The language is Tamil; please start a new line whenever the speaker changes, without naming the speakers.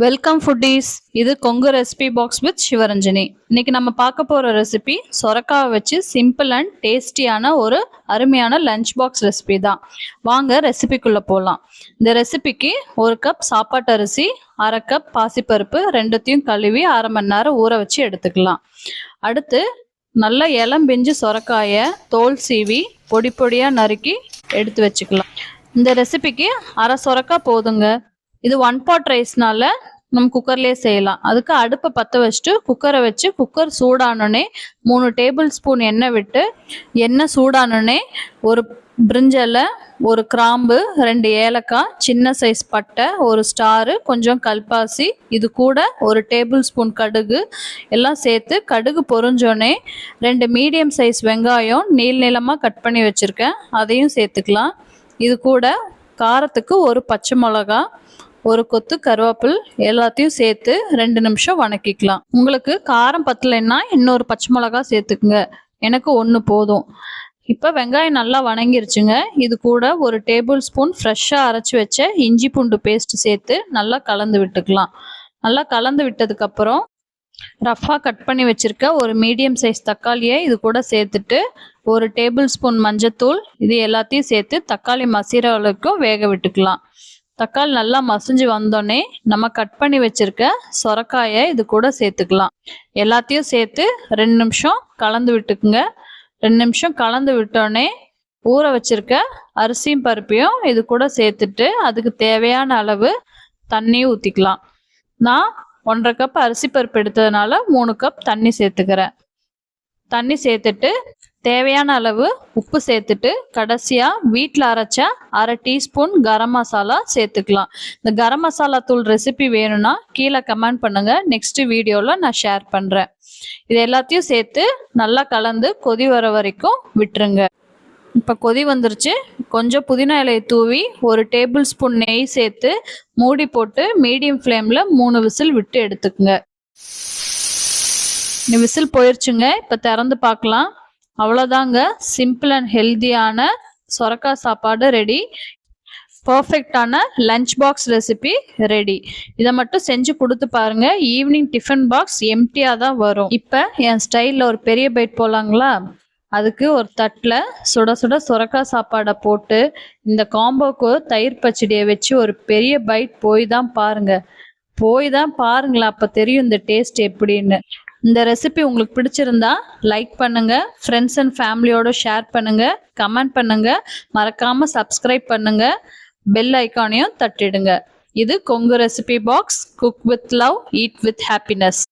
Welcome foodies. இது Kongu recipe box with Sivaranjani. இன்னைக்கு நம்ம பார்க்க போற ரெசிபி சொரக்காவை வச்சு சிம்பிள் அண்ட் டேஸ்டியான ஒரு அருமையான லஞ்ச் பாக்ஸ் ரெசிபி தான். வாங்க ரெசிபிக்குள்ள போகலாம். இந்த ரெசிபிக்கு 1 கப் சாப்பாட்டு அரிசி, 1/2 கப் பாசிப்பருப்பு ரெண்டுத்தையும் கழுவி 1/2 மணி நேரம் ஊற வச்சு எடுத்துக்கலாம். அடுத்து நல்லா இளம்பிஞ்சு சொரக்காயை தோல் சீவி பொடி பொடியாக நறுக்கி எடுத்து வச்சுக்கலாம். இந்த ரெசிபிக்கு 1/2 சொரக்காய் போதுங்க. இது 1 pot ரைஸ்னால நம்ம குக்கர்லேயே செய்யலாம். அதுக்கு அடுப்பை பற்ற வச்சுட்டு குக்கரை வச்சு குக்கர் சூடானோடனே 3 டேபிள் ஸ்பூன் எண்ணெய் விட்டு எண்ணெய் சூடானோடனே ஒரு பிரிஞ்சலை, 1 கிராம்பு, 2 ஏலக்காய், சின்ன சைஸ் பட்டை, 1 ஸ்டாரு, கொஞ்சம் கல்பாசி, இது கூட 1 டேபிள் ஸ்பூன் கடுகு எல்லாம் சேர்த்து கடுகு பொரிஞ்சோடனே 2 மீடியம் சைஸ் வெங்காயம் நீளமாக கட் பண்ணி வச்சுருக்கேன், அதையும் சேர்த்துக்கலாம். இது கூட காரத்துக்கு 1 பச்சை மிளகா, 1 கொத்து கருவேப்பில் எல்லாத்தையும் சேர்த்து 2 நிமிஷம் வணக்கிக்கலாம். உங்களுக்கு காரம் பத்தலைன்னா இன்னொரு பச்சை மிளகா சேர்த்துக்குங்க. எனக்கு 1 போதும். இப்போ வெங்காயம் நல்லா வணங்கிருச்சுங்க. இது கூட 1 டேபிள் ஸ்பூன் ஃப்ரெஷ்ஷாக அரைச்சி வச்ச இஞ்சி பூண்டு பேஸ்ட் சேர்த்து நல்லா கலந்து விட்டுக்கலாம். நல்லா கலந்து விட்டதுக்கப்புறம் ரஃப்பாக கட் பண்ணி வச்சுருக்க 1 மீடியம் சைஸ் தக்காளியை இது கூட சேர்த்துட்டு 1 டேபிள் ஸ்பூன் மஞ்சத்தூள் இது எல்லாத்தையும் சேர்த்து தக்காளி மசிற அளவுக்கும் வேக விட்டுக்கலாம். தக்காளி நல்லா மசிஞ்சு வந்தோடனே நம்ம கட் பண்ணி வச்சிருக்க சொரக்காயை இது கூட சேர்த்துக்கலாம். எல்லாத்தையும் சேர்த்து 2 நிமிஷம் கலந்து விட்டுக்குங்க. 2 நிமிஷம் கலந்து விட்டோடனே ஊற வச்சிருக்க அரிசியும் பருப்பையும் இது கூட சேர்த்துட்டு அதுக்கு தேவையான அளவு தண்ணி ஊற்றிக்கலாம். நான் 1/2 கப் அரிசி பருப்பு எடுத்ததுனால 3 கப் தண்ணி சேர்த்துக்கிறேன். தண்ணி சேர்த்துட்டு தேவையான அளவு உப்பு சேர்த்துட்டு கடைசியாக வீட்டில் அரைச்ச 1/2 டீஸ்பூன் கரம் மசாலா சேர்த்துக்கலாம். இந்த கரம் மசாலா தூள் ரெசிபி வேணும்னா கீழே கமெண்ட் பண்ணுங்கள். நெக்ஸ்ட் வீடியோவில் நான் ஷேர் பண்ணுறேன். இது எல்லாத்தையும் சேர்த்து நல்லா கலந்து கொதி வர வரைக்கும் விட்டுருங்க. இப்போ கொதி வந்துருச்சு. கொஞ்சம் புதினா இலையை தூவி 1 டேபிள் ஸ்பூன் நெய் சேர்த்து மூடி போட்டு மீடியம் ஃப்ளேமில் 3 விசில் விட்டு எடுத்துக்குங்க. விசில் போயிடுச்சுங்க. இப்போ திறந்து பார்க்கலாம். அவ்வளோதாங்க, சிம்பிள் அண்ட் ஹெல்த்தியான சொரக்காய் சாப்பாடு ரெடி. பர்ஃபெக்டான லஞ்ச் பாக்ஸ் ரெசிபி ரெடி. இதை மட்டும் செஞ்சு கொடுத்து பாருங்க. ஈவினிங் டிஃபன் பாக்ஸ் எம்டியாக தான் வரும். இப்போ என் ஸ்டைலில் ஒரு பெரிய பைட் போகலாங்களா? அதுக்கு ஒரு தட்டில் சுட சுட சொரக்காய் சாப்பாடை போட்டு இந்த காம்போக்கு தயிர் பச்சடியை வச்சு ஒரு பெரிய பைட் போய் தான் பாருங்களேன். அப்போ தெரியும் இந்த டேஸ்ட் எப்படின்னு. இந்த ரெசிபி உங்களுக்கு பிடிச்சிருந்தா லைக் பண்ணுங்க, ஃப்ரெண்ட்ஸ் அண்ட் ஃபேமிலியோட ஷேர் பண்ணுங்க, கமெண்ட் பண்ணுங்க, மறக்காம சப்ஸ்கிரைப் பண்ணுங்க, பெல் ஐக்கானையும் தட்டிடுங்க. இது Kongu recipe box. Cook with love, eat with happiness.